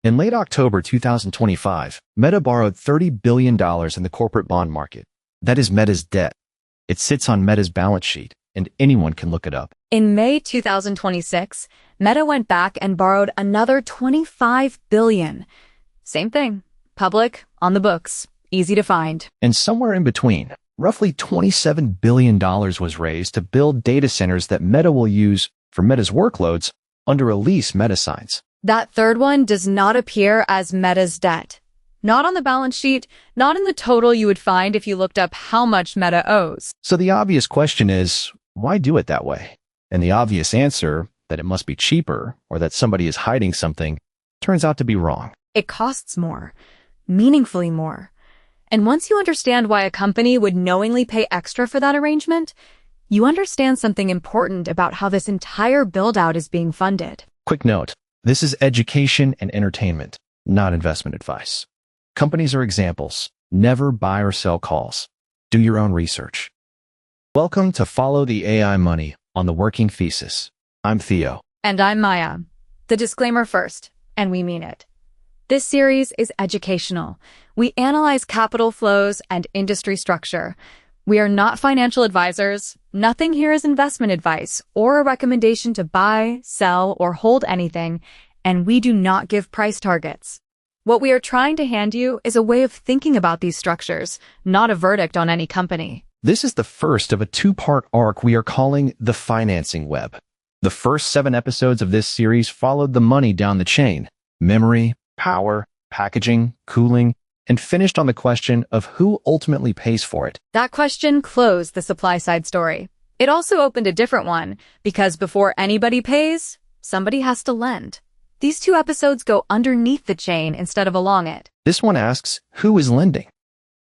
In late October 2025, Meta borrowed $30 billion in the corporate bond market. That is Meta's debt. It sits on Meta's balance sheet, and anyone can look it up. In May 2026, Meta went back and borrowed another $25 billion. Same thing. Public, on the books, easy to find. And somewhere in between, roughly $27 billion was raised to build data centers that Meta will use for Meta's workloads under a lease Meta signs. That third one does not appear as Meta's debt. Not on the balance sheet, not in the total you would find if you looked up how much Meta owes. So the obvious question is, why do it that way? And the obvious answer, that it must be cheaper or that somebody is hiding something, turns out to be wrong. It costs more, meaningfully more. And once you understand why a company would knowingly pay extra for that arrangement, you understand something important about how this entire build-out is being funded. Quick note, this is education and entertainment, not investment advice. Companies are examples. Never buy or sell calls. Do your own research. Welcome to Follow the AI Money on the Working Thesis. I'm Theo. And I'm Maya. The disclaimer first, and we mean it. This series is educational. We analyze capital flows and industry structure. We are not financial advisors. Nothing here is investment advice or a recommendation to buy, sell, or hold anything, and we do not give price targets. What we are trying to hand you is a way of thinking about these structures, not a verdict on any company. This is the first of a two-part arc we are calling the financing web. The first 7 episodes of this series followed the money down the chain: memory, power, packaging, cooling, and finished on the question of who ultimately pays for it. That question closed the supply-side story. It also opened a different one, because before anybody pays, somebody has to lend. These 2 episodes go underneath the chain instead of along it. This one asks, who is lending?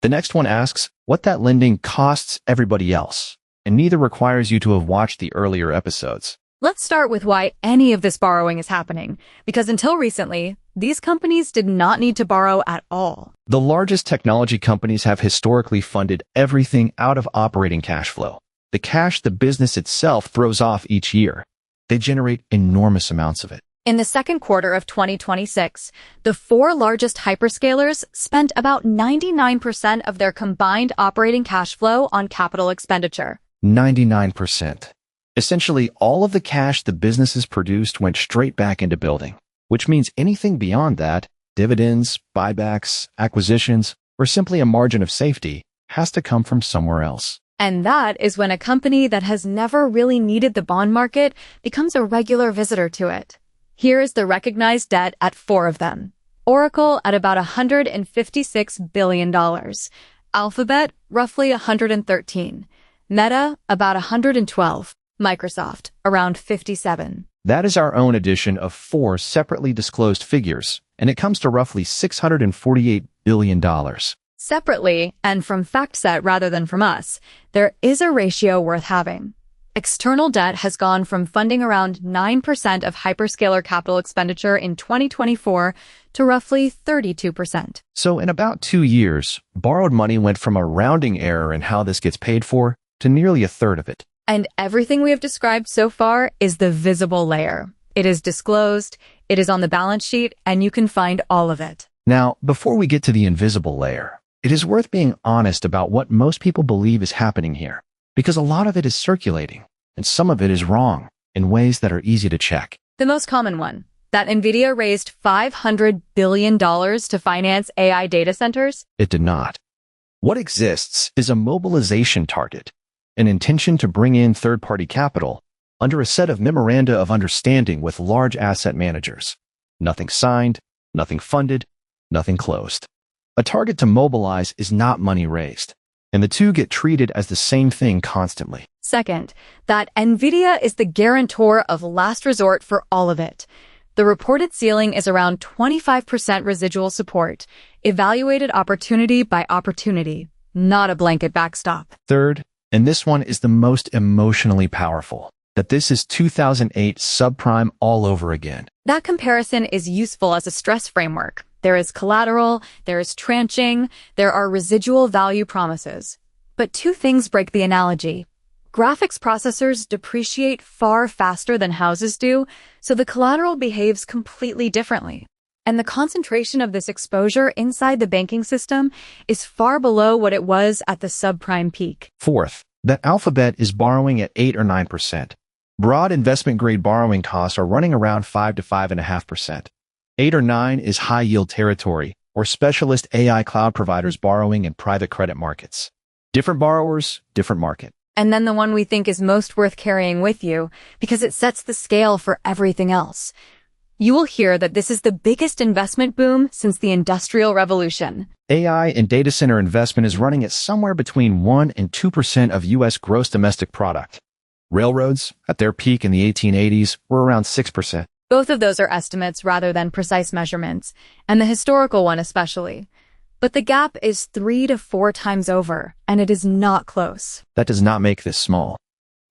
The next one asks what that lending costs everybody else, and neither requires you to have watched the earlier episodes. Let's start with why any of this borrowing is happening, because until recently, these companies did not need to borrow at all. The largest technology companies have historically funded everything out of operating cash flow, the cash the business itself throws off each year. They generate enormous amounts of it. In the second quarter of 2026, the 4 largest hyperscalers spent about 99% of their combined operating cash flow on capital expenditure. 99%. Essentially, all of the cash the businesses produced went straight back into building, which means anything beyond that, dividends, buybacks, acquisitions, or simply a margin of safety, has to come from somewhere else. And that is when a company that has never really needed the bond market becomes a regular visitor to it. Here is the recognized debt at 4 of them. Oracle at about $156 billion. Alphabet, roughly $113. Meta, about $112. Microsoft, around $57. That is our own addition of 4 separately disclosed figures, and it comes to roughly $648 billion. Separately, and from FactSet rather than from us, there is a ratio worth having. External debt has gone from funding around 9% of hyperscaler capital expenditure in 2024 to roughly 32%. So in about 2 years, borrowed money went from a rounding error in how this gets paid for to nearly a third of it. And everything we have described so far is the visible layer. It is disclosed, it is on the balance sheet, and you can find all of it. Now, before we get to the invisible layer, it is worth being honest about what most people believe is happening here, because a lot of it is circulating, and some of it is wrong in ways that are easy to check. The most common one, that NVIDIA raised $500 billion to finance AI data centers? It did not. What exists is a mobilization target, an intention to bring in third-party capital under a set of memoranda of understanding with large asset managers. Nothing signed, nothing funded, nothing closed. A target to mobilize is not money raised, and the two get treated as the same thing constantly. Second, that NVIDIA is the guarantor of last resort for all of it. The reported ceiling is around 25% residual support, evaluated opportunity by opportunity, not a blanket backstop. Third, and this one is the most emotionally powerful, that this is 2008 subprime all over again. That comparison is useful as a stress framework. There is collateral, there is tranching, there are residual value promises. But 2 things break the analogy. Graphics processors depreciate far faster than houses do, so the collateral behaves completely differently. And the concentration of this exposure inside the banking system is far below what it was at the subprime peak. Fourth, that Alphabet is borrowing at 8 or 9%. Broad investment-grade borrowing costs are running around 5 to 5.5%. 8 or 9 is high-yield territory, or specialist AI cloud providers borrowing in private credit markets. Different borrowers, different market. And then the one we think is most worth carrying with you because it sets the scale for everything else. You will hear that this is the biggest investment boom since the Industrial Revolution. AI and data center investment is running at somewhere between 1 and 2% of U.S. gross domestic product. Railroads, at their peak in the 1880s, were around 6%. Both of those are estimates rather than precise measurements, and the historical one especially. But the gap is 3 to 4 times over, and it is not close. That does not make this small.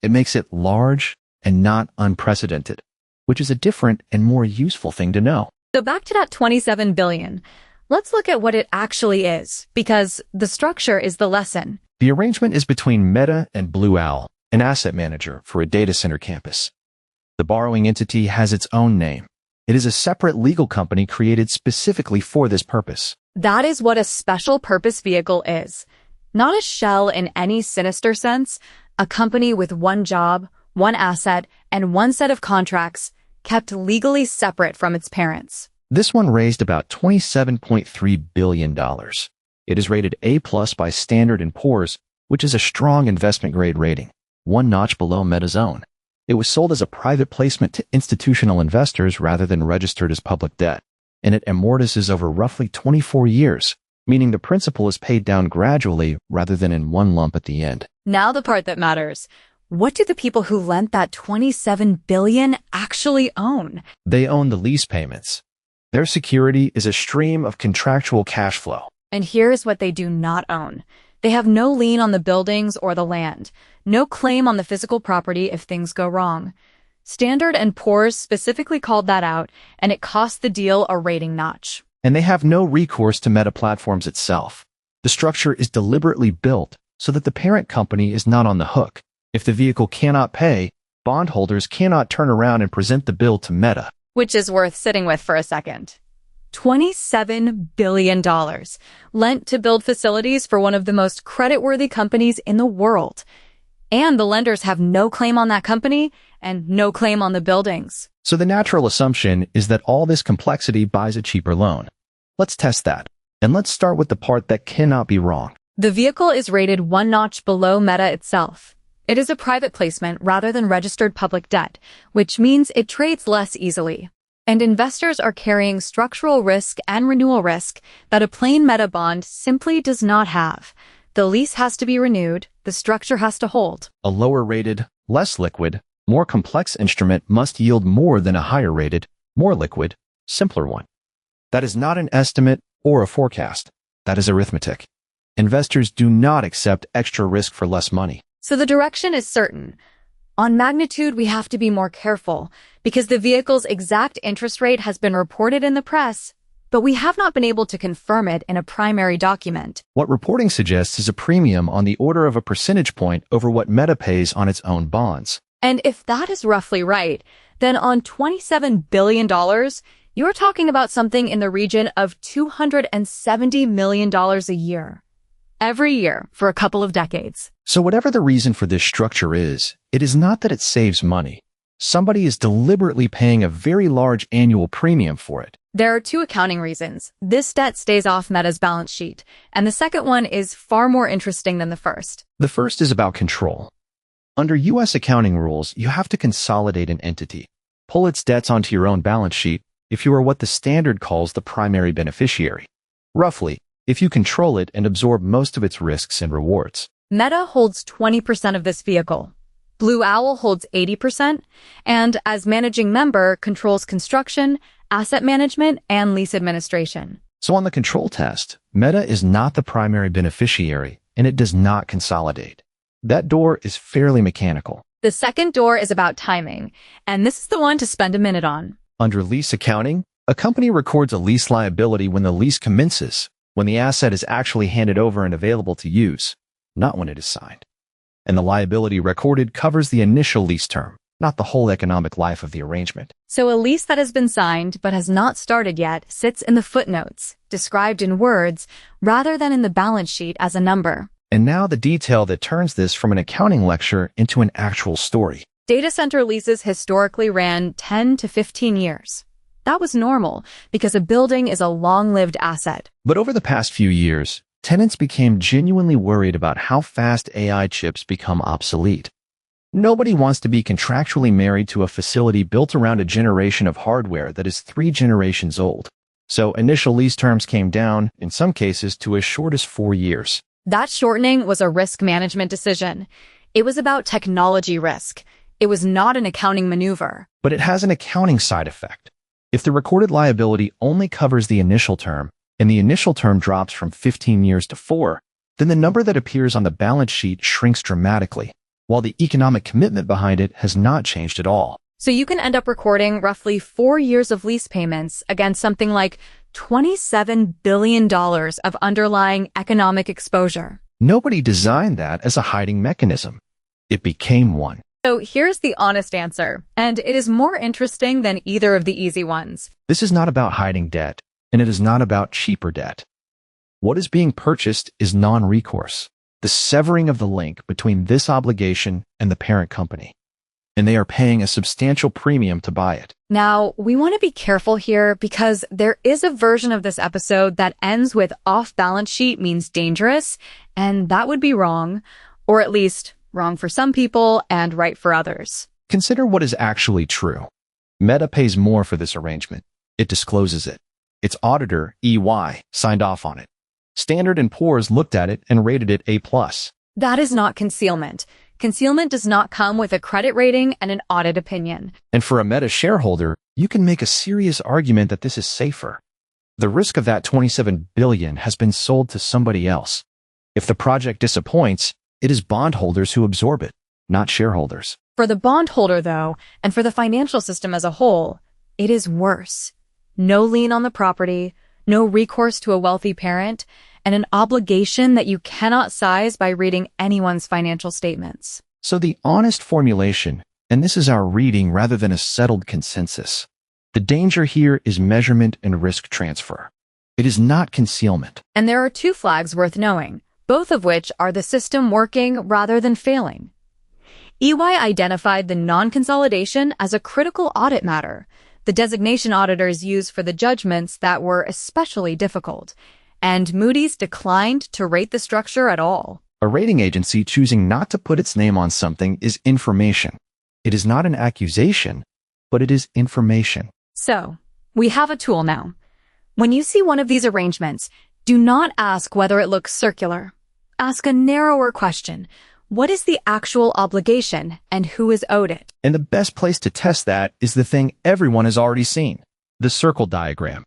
It makes it large and not unprecedented, which is a different and more useful thing to know. So back to that $27 billion. Let's look at what it actually is, because the structure is the lesson. The arrangement is between Meta and Blue Owl, an asset manager for a data center campus. The borrowing entity has its own name. It is a separate legal company created specifically for this purpose. That is what a special purpose vehicle is. Not a shell in any sinister sense, a company with one job, one asset, and one set of contracts, kept legally separate from its parents. This one raised about $27.3 billion. It is rated A+ by Standard & Poor's, which is a strong investment-grade rating, one notch below Meta's own. It was sold as a private placement to institutional investors rather than registered as public debt, and it amortizes over roughly 24 years, meaning the principal is paid down gradually rather than in one lump at the end. Now the part that matters. What do the people who lent that $27 billion actually own? They own the lease payments. Their security is a stream of contractual cash flow. And here's what they do not own. They have no lien on the buildings or the land, no claim on the physical property if things go wrong. Standard & Poor's specifically called that out, and it cost the deal a rating notch. And they have no recourse to Meta Platforms itself. The structure is deliberately built so that the parent company is not on the hook. If the vehicle cannot pay, bondholders cannot turn around and present the bill to Meta. Which is worth sitting with for a second. $27 billion lent to build facilities for one of the most creditworthy companies in the world. And the lenders have no claim on that company and no claim on the buildings. So the natural assumption is that all this complexity buys a cheaper loan. Let's test that. And let's start with the part that cannot be wrong. The vehicle is rated one notch below Meta itself. It is a private placement rather than registered public debt, which means it trades less easily. And investors are carrying structural risk and renewal risk that a plain Meta bond simply does not have. The lease has to be renewed, the structure has to hold. A lower-rated, less liquid, more complex instrument must yield more than a higher-rated, more liquid, simpler one. That is not an estimate or a forecast. That is arithmetic. Investors do not accept extra risk for less money. So the direction is certain. On magnitude, we have to be more careful because the vehicle's exact interest rate has been reported in the press, but we have not been able to confirm it in a primary document. What reporting suggests is a premium on the order of a percentage point over what Meta pays on its own bonds. And if that is roughly right, then on $27 billion, you're talking about something in the region of $270 million a year. Every year for a couple of decades. So whatever the reason for this structure is, it is not that it saves money. Somebody is deliberately paying a very large annual premium for it. There are two accounting reasons. This debt stays off Meta's balance sheet, and the second one is far more interesting than the first. The first is about control. Under U.S. accounting rules, you have to consolidate an entity, pull its debts onto your own balance sheet if you are what the standard calls the primary beneficiary. Roughly, if you control it and absorb most of its risks and rewards. Meta holds 20% of this vehicle. Blue Owl holds 80%, and as managing member, controls construction, asset management, and lease administration. So on the control test, Meta is not the primary beneficiary, and it does not consolidate. That door is fairly mechanical. The second door is about timing, and this is the one to spend a minute on. Under lease accounting, a company records a lease liability when the lease commences, when the asset is actually handed over and available to use, not when it is signed. And the liability recorded covers the initial lease term. not the whole economic life of the arrangement. So a lease that has been signed but has not started yet sits in the footnotes, described in words, rather than in the balance sheet as a number. And now the detail that turns this from an accounting lecture into an actual story. Data center leases historically ran 10 to 15 years. That was normal because a building is a long-lived asset. But over the past few years, tenants became genuinely worried about how fast AI chips become obsolete. Nobody wants to be contractually married to a facility built around a generation of hardware that is 3 generations old. So initial lease terms came down, in some cases, to as short as 4 years. That shortening was a risk management decision. It was about technology risk. It was not an accounting maneuver. But it has an accounting side effect. If the recorded liability only covers the initial term, and the initial term drops from 15 years to 4, then the number that appears on the balance sheet shrinks dramatically, while the economic commitment behind it has not changed at all. So you can end up recording roughly 4 years of lease payments against something like $27 billion of underlying economic exposure. Nobody designed that as a hiding mechanism. It became one. So here's the honest answer, and it is more interesting than either of the easy ones. This is not about hiding debt, and it is not about cheaper debt. What is being purchased is non-recourse, the severing of the link between this obligation and the parent company. And they are paying a substantial premium to buy it. Now, we want to be careful here because there is a version of this episode that ends with off-balance sheet means dangerous, and that would be wrong, or at least wrong for some people and right for others. Consider what is actually true. Meta pays more for this arrangement. It discloses it. Its auditor, EY, signed off on it. Standard & Poor's looked at it and rated it A+. That is not concealment. Concealment does not come with a credit rating and an audit opinion. And for a Meta shareholder, you can make a serious argument that this is safer. The risk of that $27 billion has been sold to somebody else. If the project disappoints, it is bondholders who absorb it, not shareholders. For the bondholder, though, and for the financial system as a whole, it is worse. No lien on the property, no recourse to a wealthy parent, and an obligation that you cannot size by reading anyone's financial statements. So the honest formulation, and this is our reading rather than a settled consensus, the danger here is measurement and risk transfer. It is not concealment. And there are 2 flags worth knowing, both of which are the system working rather than failing. EY identified the non-consolidation as a critical audit matter, the designation auditors use for the judgments that were especially difficult, and Moody's declined to rate the structure at all. A rating agency choosing not to put its name on something is information. It is not an accusation, but it is information. So, we have a tool now. When you see one of these arrangements, do not ask whether it looks circular. Ask a narrower question. What is the actual obligation and who is owed it? And the best place to test that is the thing everyone has already seen, the circle diagram.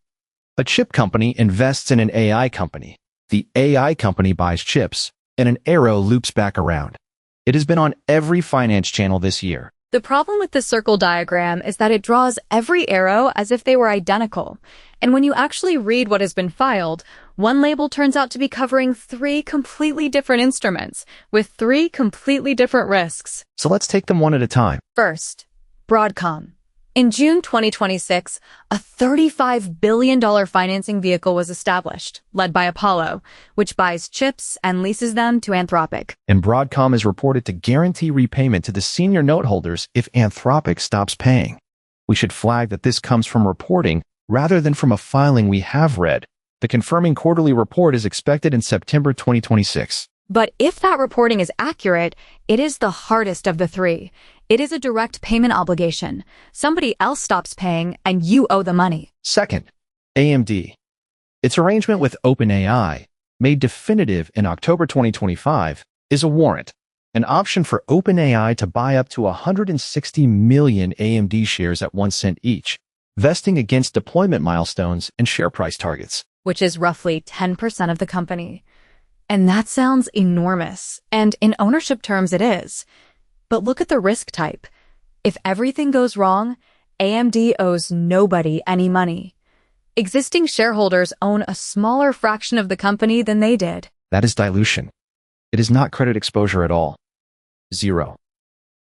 A chip company invests in an AI company. The AI company buys chips, and an arrow loops back around. It has been on every finance channel this year. The problem with the circle diagram is that it draws every arrow as if they were identical. And when you actually read what has been filed, one label turns out to be covering 3 completely different instruments with 3 completely different risks. So let's take them one at a time. First, Broadcom. In June 2026, a $35 billion financing vehicle was established, led by Apollo, which buys chips and leases them to Anthropic. And Broadcom is reported to guarantee repayment to the senior note holders if Anthropic stops paying. We should flag that this comes from reporting rather than from a filing we have read. The confirming quarterly report is expected in September 2026. But if that reporting is accurate, it is the hardest of the 3. It is a direct payment obligation. Somebody else stops paying and you owe the money. Second, AMD. Its arrangement with OpenAI, made definitive in October 2025, is a warrant, an option for OpenAI to buy up to 160 million AMD shares at 1 cent each, vesting against deployment milestones and share price targets. Which is roughly 10% of the company. And that sounds enormous, and in ownership terms it is. But look at the risk type. If everything goes wrong, AMD owes nobody any money. Existing shareholders own a smaller fraction of the company than they did. That is dilution. It is not credit exposure at all. 0.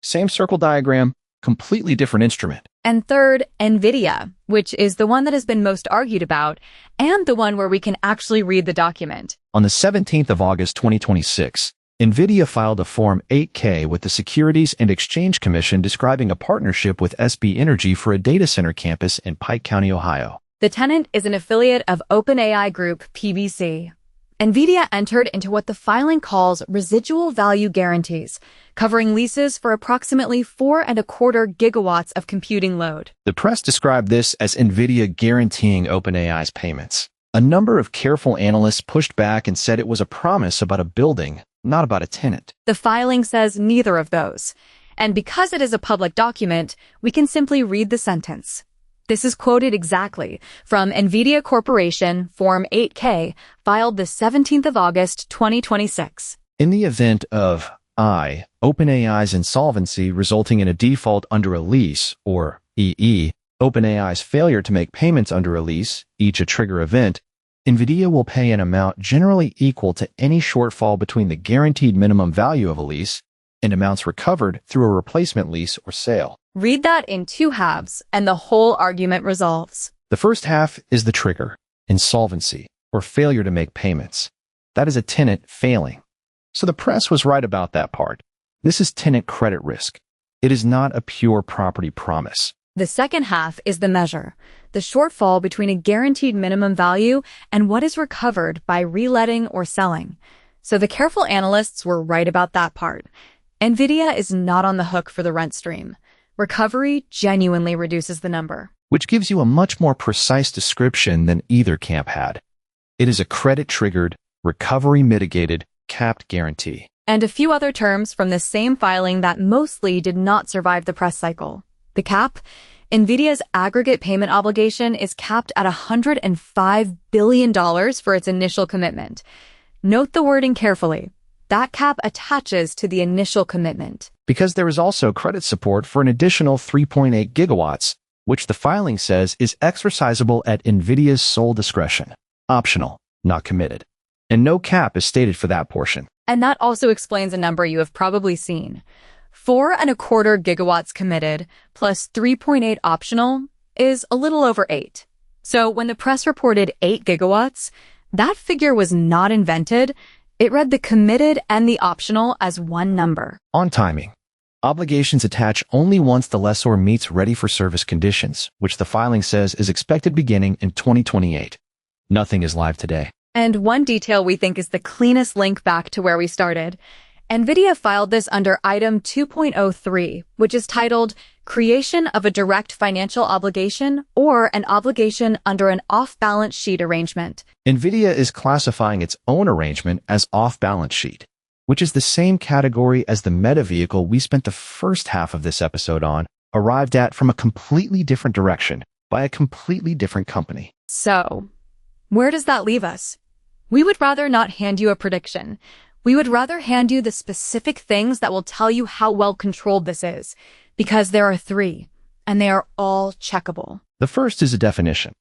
Same circle diagram, completely different instrument. And third, NVIDIA, which is the one that has been most argued about, and the one where we can actually read the document. On the 17th of August 2026, NVIDIA filed a Form 8K with the Securities and Exchange Commission describing a partnership with SB Energy for a data center campus in Pike County, Ohio. The tenant is an affiliate of OpenAI Group, PBC. NVIDIA entered into what the filing calls residual value guarantees, covering leases for approximately 4.25 gigawatts of computing load. The press described this as NVIDIA guaranteeing OpenAI's payments. A number of careful analysts pushed back and said it was a promise about a building, not about a tenant. The filing says neither of those. And because it is a public document, we can simply read the sentence. This is quoted exactly from NVIDIA Corporation, Form 8K, filed the 17th of August, 2026. In the event of OpenAI's insolvency resulting in a default under a lease, or EE, OpenAI's failure to make payments under a lease, each a trigger event, NVIDIA will pay an amount generally equal to any shortfall between the guaranteed minimum value of a lease and amounts recovered through a replacement lease or sale. Read that in two halves, and the whole argument resolves. The first half is the trigger, insolvency, or failure to make payments. That is a tenant failing. So the press was right about that part. This is tenant credit risk. It is not a pure property promise. The second half is the measure, the shortfall between a guaranteed minimum value and what is recovered by reletting or selling. So the careful analysts were right about that part. NVIDIA is not on the hook for the rent stream. Recovery genuinely reduces the number, which gives you a much more precise description than either camp had. It is a credit-triggered, recovery-mitigated, capped guarantee. And a few other terms from the same filing that mostly did not survive the press cycle. The cap, NVIDIA's aggregate payment obligation is capped at $105 billion for its initial commitment. Note the wording carefully. That cap attaches to the initial commitment. Because there is also credit support for an additional 3.8 gigawatts, which the filing says is exercisable at NVIDIA's sole discretion. Optional, not committed. And no cap is stated for that portion. And that also explains a number you have probably seen. 4.25 gigawatts committed plus 3.8 optional is a little over 8. So when the press reported 8 gigawatts, that figure was not invented. It read the committed and the optional as one number. On timing. Obligations attach only once the lessor meets ready-for-service conditions, which the filing says is expected beginning in 2028. Nothing is live today. And one detail we think is the cleanest link back to where we started. NVIDIA filed this under Item 2.03, which is titled Creation of a Direct Financial Obligation or an Obligation under an Off-Balance Sheet Arrangement. NVIDIA is classifying its own arrangement as off-balance sheet, which is the same category as the meta vehicle we spent the first half of this episode on, arrived at from a completely different direction by a completely different company. So, where does that leave us? We would rather not hand you a prediction. We would rather hand you the specific things that will tell you how well controlled this is, because there are 3, and they are all checkable. The first is a definition.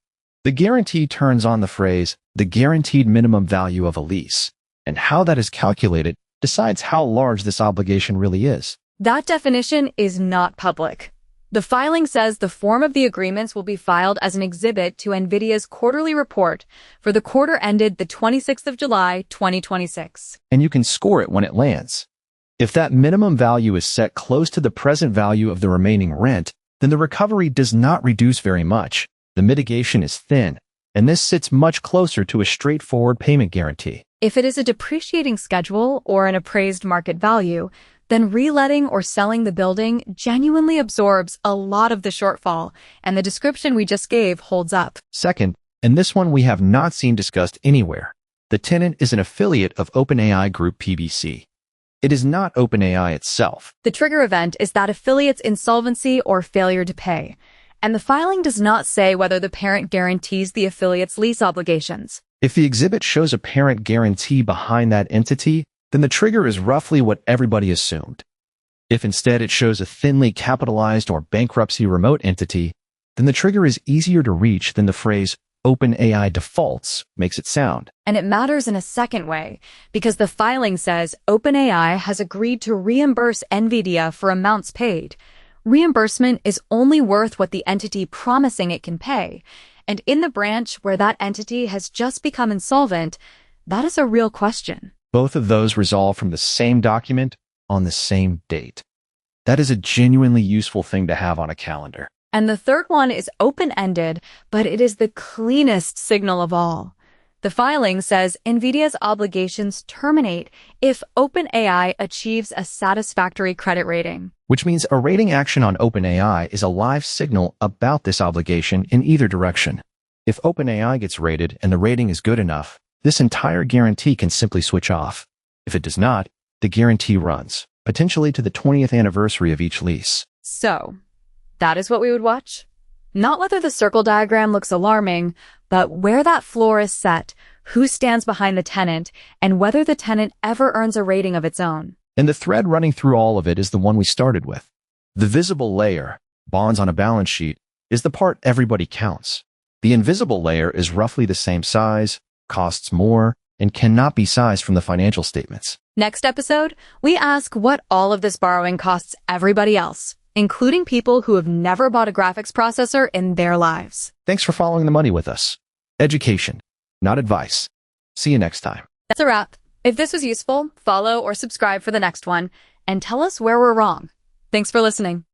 The guarantee turns on the phrase, the guaranteed minimum value of a lease, and how that is calculated decides how large this obligation really is. That definition is not public. The filing says the form of the agreements will be filed as an exhibit to NVIDIA's quarterly report for the quarter ended the 26th of July, 2026. And you can score it when it lands. If that minimum value is set close to the present value of the remaining rent, then the recovery does not reduce very much. The mitigation is thin, and this sits much closer to a straightforward payment guarantee. If it is a depreciating schedule or an appraised market value, then reletting or selling the building genuinely absorbs a lot of the shortfall, and the description we just gave holds up. Second, and this one we have not seen discussed anywhere, the tenant is an affiliate of OpenAI Group PBC. It is not OpenAI itself. The trigger event is that affiliate's insolvency or failure to pay, and the filing does not say whether the parent guarantees the affiliate's lease obligations. If the exhibit shows a parent guarantee behind that entity, then the trigger is roughly what everybody assumed. If instead it shows a thinly capitalized or bankruptcy remote entity, then the trigger is easier to reach than the phrase OpenAI defaults makes it sound. And it matters in a second way, because the filing says OpenAI has agreed to reimburse NVIDIA for amounts paid, Reimbursement is only worth what the entity promising it can pay. And in the branch where that entity has just become insolvent, that is a real question. Both of those resolve from the same document on the same date. That is a genuinely useful thing to have on a calendar. And the third one is open-ended, but it is the cleanest signal of all. The filing says NVIDIA's obligations terminate if OpenAI achieves a satisfactory credit rating. Which means a rating action on OpenAI is a live signal about this obligation in either direction. If OpenAI gets rated and the rating is good enough, this entire guarantee can simply switch off. If it does not, the guarantee runs, potentially to the 20th anniversary of each lease. So, that is what we would watch? Not whether the circle diagram looks alarming, but where that floor is set, who stands behind the tenant, and whether the tenant ever earns a rating of its own. And the thread running through all of it is the one we started with. The visible layer, bonds on a balance sheet, is the part everybody counts. The invisible layer is roughly the same size, costs more, and cannot be sized from the financial statements. Next episode, we ask what all of this borrowing costs everybody else, including people who have never bought a graphics processor in their lives. Thanks for following the money with us. Education, not advice. See you next time. That's a wrap. If this was useful, follow or subscribe for the next one, and tell us where we're wrong. Thanks for listening.